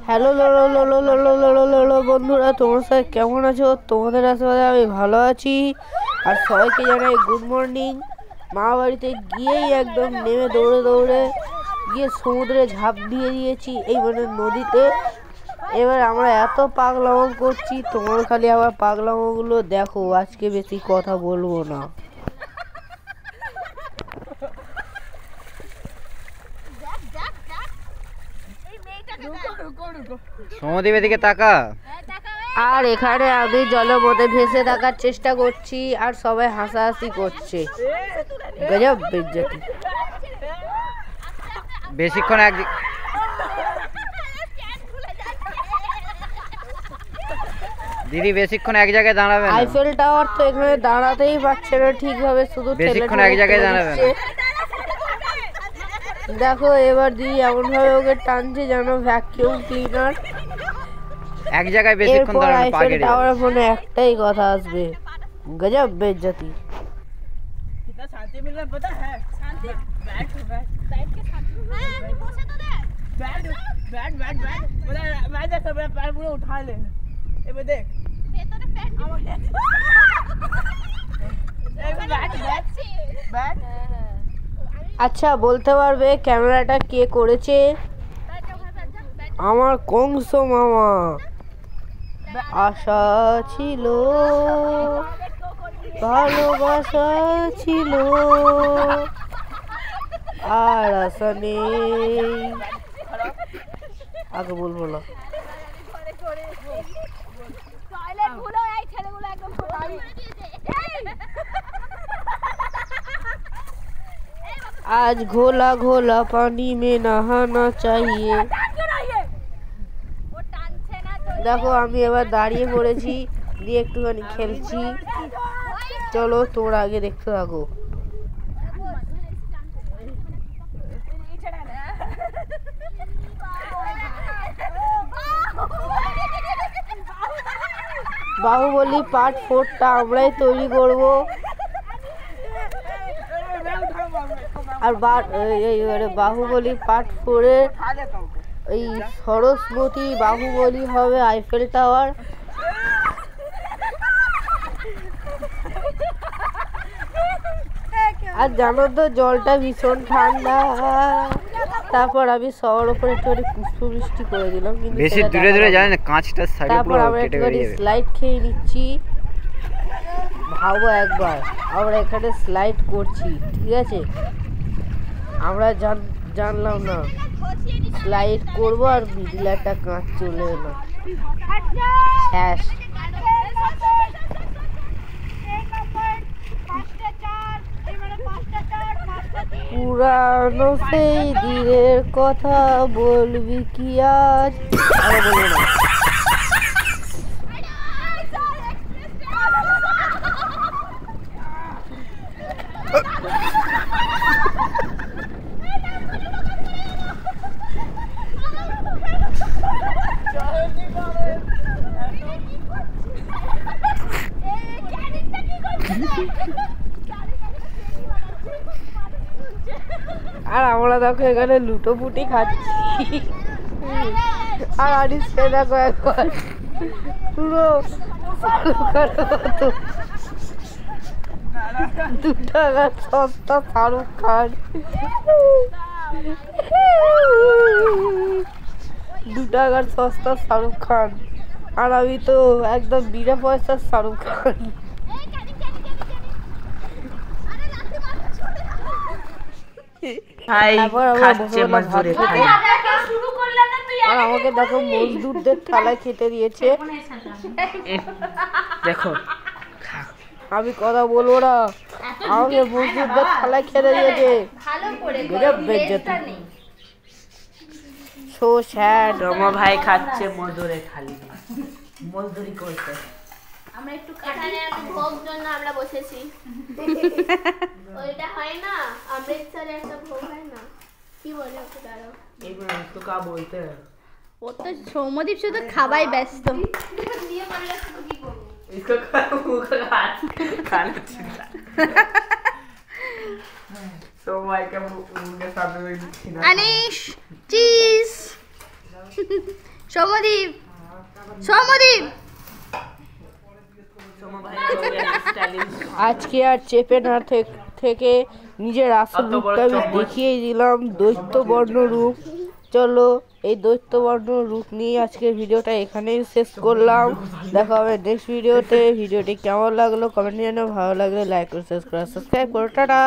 Hello বন্ধুরা, তোমরা সবাই কেমন আছো? তোমাদের আশীর্বাদে আমি ভালো আছি। আর সবাইকে জানাই গুড মর্নিং। মা বাড়িতে গিয়েই একদম নেমে দৌড়ে দৌড়ে গিয়ে সমুদ্রে ঝাঁপ দিয়ে দিয়েছি, এই মানে নদীতে। এবার আমরা এত পাগলামো করছি, তোমার খালি আবার পাগলামোগুলো দেখো। আজকে বেশি কথা বলবো না। সমুদ্রের দিকে তাকা। আর এখানে আমি জলের মধ্যে ভেসে থাকার চেষ্টা করছি, আর সবাই হাসাহাসি করছে। গজব বেজ্জতি। বেশিক্ষণ দিদি বেশিক্ষণ এক জায়গায় দাঁড়াবে না। আইফেল টাওয়ার তো এখানে দাঁড়াতেই পারছে না ঠিকভাবে, শুধু বেশিক্ষণ এক জায়গায় দাঁড়াবে না। দেখো এবার দিদি এমন ভাবে ওকে টানছে যেন ভ্যাকিউম ক্লিনার। এক জায়গায় বেশিক্ষণ দাঁড়ানো পা কেটে যাবে। টাওয়ারের মনে একটাই কথা আসবে, গজব বেজ্জতি। कितना शांति मिल रहा है पता है? शांति बैठ बैठ के शांति। हां आंटी बसे तो दे। बैठ बैठ बैठ बैठ बोला मैं देख मेरा पैर पूरा उठा ले। ए बे देख ये तो पैर आवा दे। ए बैठ बैठ बैठ। আচ্ছা বলতে পারবে ক্যামেরাটা কে করেছে? আমার কংস মামা। আশা ছিল, ভালোবাসা ছিল, আর আশা নেই। আগে বলবো না। आज घोला घोला पानी में नहाना चाहिए। দেখো আমি এবার দাঁড়িয়ে পড়েছি, দিয়ে একটুখানি খেলছি। চলো তোমরা আগে দেখতে থাকো। বাহুবলী পার্ট 4টা আমরাই তৈরি করব। আর বাহুবলী পার্ট 4-এ এই সরস্বতী বাহুবলী হবে আইফেল টাওয়ার। আর জানো তো জলটা ভীষণ ঠান্ডা। তারপর আমি সবার উপরে একটু পুষ্পবৃষ্টি করে দিলাম, কিন্তু বেশি দূরে দূরে যায় না, কাঁচটা সাইডে তারপর পুরো আমরা কেটে একটু বেরিয়ে যাবে। স্লাইড খেয়ে নিচ্ছি। ভাবো একবার আমরা এখানে স্লাইড করছি, ঠিক আছে? আমরা জানলাম না স্লাইড করবো, আর মিডিল একটা কাঁচ চলে এলো। শেষ। পুরানো সেই দিনের কথা বলবি কি আজ? আরে বলো না। আর আমরা দেখো এখানে লুটোপুটি খাচ্ছি। আর আনিসকে দেখো একবার পুরো 2 টাকার সস্তা শাহরুখ খান। 2 টাকার সস্তা শাহরুখ খান, আর আমি তো একদম বিনা পয়সার শাহরুখ খান। আর আমাকে দেখো মজদুরদের থালায় খেতে দিয়েছে। देखो আমি কথা বলবো না, আমাকে মজদুরদের থালায় খেতে দিয়েছে। So sad. রমা ভাই খাচ্ছে মজুরে থালি, মজদুরি করতে। আমরা একটু এখানে আমি ভোগ জন্য আমরা বসেছি। ওইটা হয় না, অমৃতসরে একটা ভোগ হয় না, কি বলে ওকে? দাঁড়াও, एक मिनट, इसको क्या बोलते हैं? ও তো সৌম্যদীপ শুধু খাবাই ব্যস্ত। নিয়ে বললে কি করব? इसको खाना चिल्ला। तो भाई के उनके सामने में दिखी ना अनीश चीज সৌম্যদীপ সৌম্যদীপ सोमा भाई हो गया स्टाइलिश আজকে আর চেপে না থেকে নিজের আসল এত বড় রূপটা আমি চম্মচ। দেখিয়ে দিলাম, দৈত্যবর্ণ রূপ। চলো এই দৈত্যবর্ণ রূপ নিয়ে আজকের ভিডিওটা এখানেই শেষ করলাম। দেখা হবে নেক্সট ভিডিওতে। ভিডিওটি কেমন লাগলো কমেন্টে জানাও, ভালো লাগলে লাইক করে সাবস্ক্রাইব করো। টাটা।